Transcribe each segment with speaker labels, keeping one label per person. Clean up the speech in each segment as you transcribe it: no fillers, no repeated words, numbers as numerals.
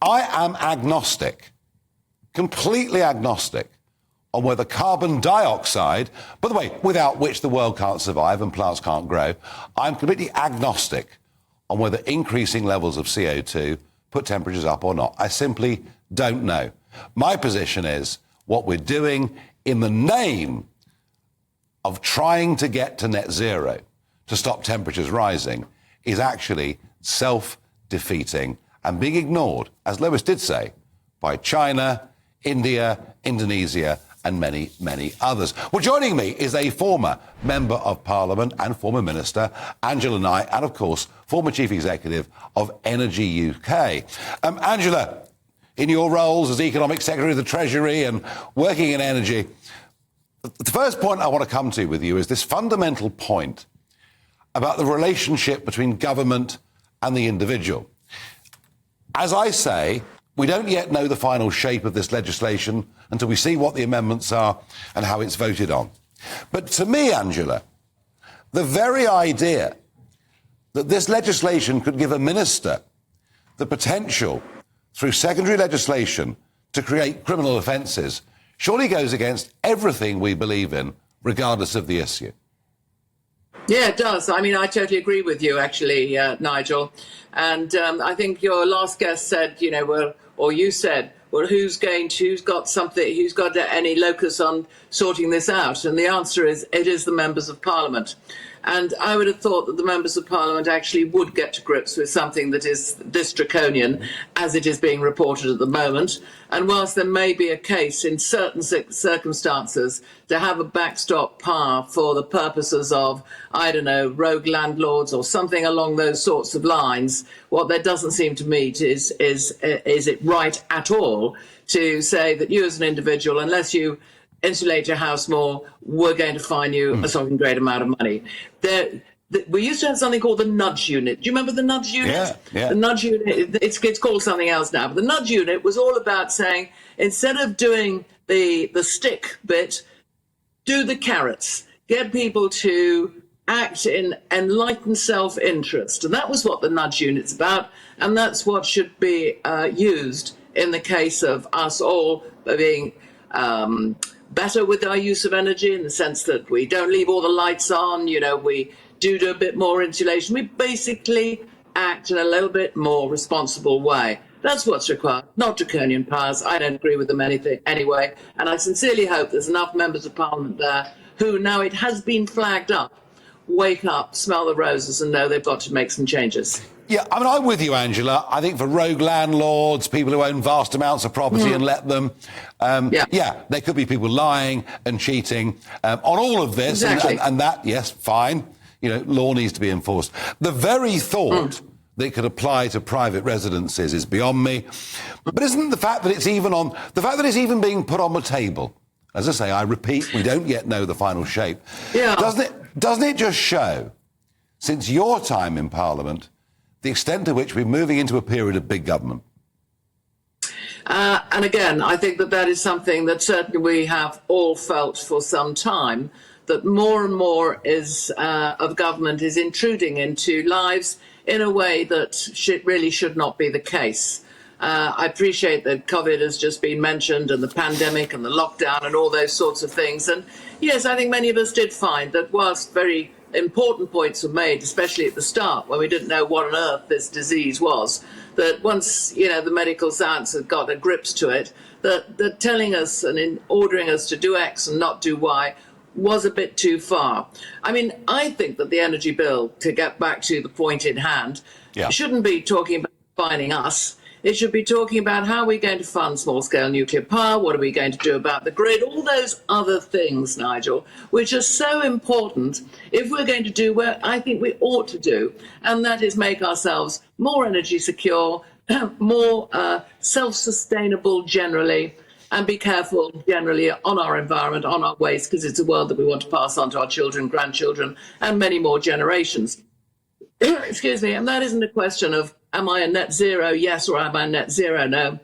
Speaker 1: I am agnostic, completely agnostic, on whether carbon dioxide, by the way, without which the world can't survive and plants can't grow, I'm completely agnostic on whether increasing levels of CO2 put temperatures up or not. I simply don't know. My position is what we're doing in the name of trying to get to net zero, to stop temperatures rising, is actually self-defeating and being ignored, as Lewis did say, by China, India, Indonesia, and many, many others. Well, joining me is a former Member of Parliament and former Minister, Angela Knight, and, of course, former Chief Executive of Energy UK. Angela, in your roles as Economic Secretary of the Treasury and working in energy, the first point I want to come to with you is this fundamental point about the relationship between government and the individual. As I say, we don't yet know the final shape of this legislation until we see what the amendments are and how it's voted on. But to me, Angela, the very idea that this legislation could give a minister the potential, through secondary legislation, to create criminal offences surely goes against everything we believe in, regardless of the issue.
Speaker 2: Yeah, it does. I mean, I totally agree with you, actually, Nigel. And I think your last guest said, you said, well, who's got any locus on sorting this out? And the answer is, it is the members of Parliament. And I would have thought that the members of Parliament actually would get to grips with something that is this draconian as it is being reported at the moment. And whilst there may be a case in certain circumstances to have a backstop power for the purposes of, I don't know, rogue landlords or something along those sorts of lines, what there doesn't seem to me is it right at all to say that you as an individual, unless you insulate your house more, we're going to fine you a something great amount of money. We used to have something called the nudge unit. Do you remember the nudge unit?
Speaker 1: Yeah.
Speaker 2: The nudge unit, it's called something else now, but the nudge unit was all about saying, instead of doing the stick bit, do the carrots. Get people to act in enlightened self-interest. And that was what the nudge unit's about, and that's what should be used in the case of us all being better with our use of energy, in the sense that we don't leave all the lights on, we do a bit more insulation. We basically act in a little bit more responsible way. That's what's required, not draconian powers. I don't agree with them anyway. And I sincerely hope there's enough members of Parliament there who, now it has been flagged up, wake up, smell the roses and know they've got to make some changes.
Speaker 1: Yeah, I mean, I'm with you, Angela. I think for rogue landlords, people who own vast amounts of property and let them, there could be people lying and cheating on all of this.
Speaker 2: Exactly.
Speaker 1: And that, yes, fine. Law needs to be enforced. The very thought that it could apply to private residences is beyond me. But isn't the fact that it's even being put on the table? As I say, I repeat, we don't yet know the final shape.
Speaker 2: Yeah.
Speaker 1: Doesn't it just show, since your time in Parliament, the extent to which we're moving into a period of big government?
Speaker 2: And again, I think that is something that certainly we have all felt for some time, that more and more of government is intruding into lives in a way that really should not be the case. I appreciate that COVID has just been mentioned, and the pandemic and the lockdown and all those sorts of things. And yes, I think many of us did find that whilst very important points were made, especially at the start when we didn't know what on earth this disease was, that once the medical science had got a grips to it, that telling us and in ordering us to do X and not do Y was a bit too far. I mean, I think that the energy bill, to get back to the point in hand, shouldn't be talking about fining us. It should be talking about how we're going to fund small-scale nuclear power, what are we going to do about the grid, all those other things, Nigel, which are so important if we're going to do what I think we ought to do, and that is make ourselves more energy secure, more self-sustainable generally, and be careful generally on our environment, on our waste, because it's a world that we want to pass on to our children, grandchildren, and many more generations. Excuse me, and that isn't a question of, am I a net zero, yes, or am I net zero, no?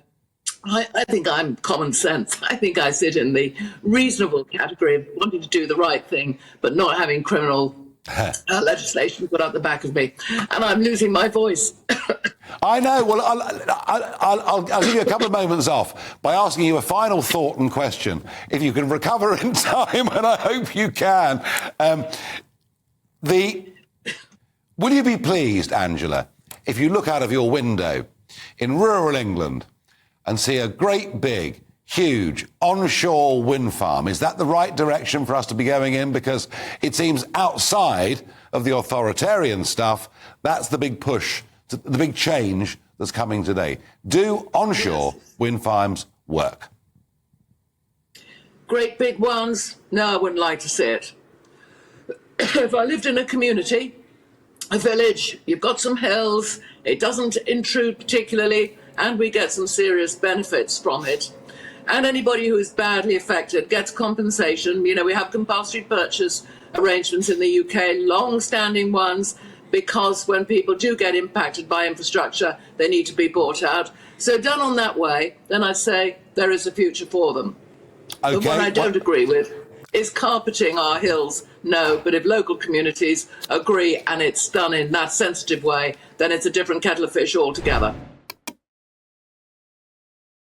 Speaker 2: I think I'm common sense. I think I sit in the reasonable category of wanting to do the right thing, but not having criminal legislation put up the back of me, and I'm losing my voice.
Speaker 1: I know. Well, I'll give you a couple of moments off by asking you a final thought and question. If you can recover in time, and I hope you can. Will you be pleased, Angela, if you look out of your window in rural England and see a great big, huge onshore wind farm? Is that the right direction for us to be going in? Because it seems outside of the authoritarian stuff, that's the big push, the big change that's coming today. Do onshore wind farms work?
Speaker 2: Great big ones? No, I wouldn't like to see it. If I lived in a community, a village, you've got some hills, it doesn't intrude particularly, and we get some serious benefits from it. And anybody who is badly affected gets compensation. You know, we have compulsory purchase arrangements in the UK, long-standing ones, because when people do get impacted by infrastructure, they need to be bought out. So done on that way, then I say there is a future for them.
Speaker 1: Okay.
Speaker 2: But what I don't agree with is carpeting our hills. No, but if local communities agree and it's done in that sensitive way, then it's a different kettle of fish altogether.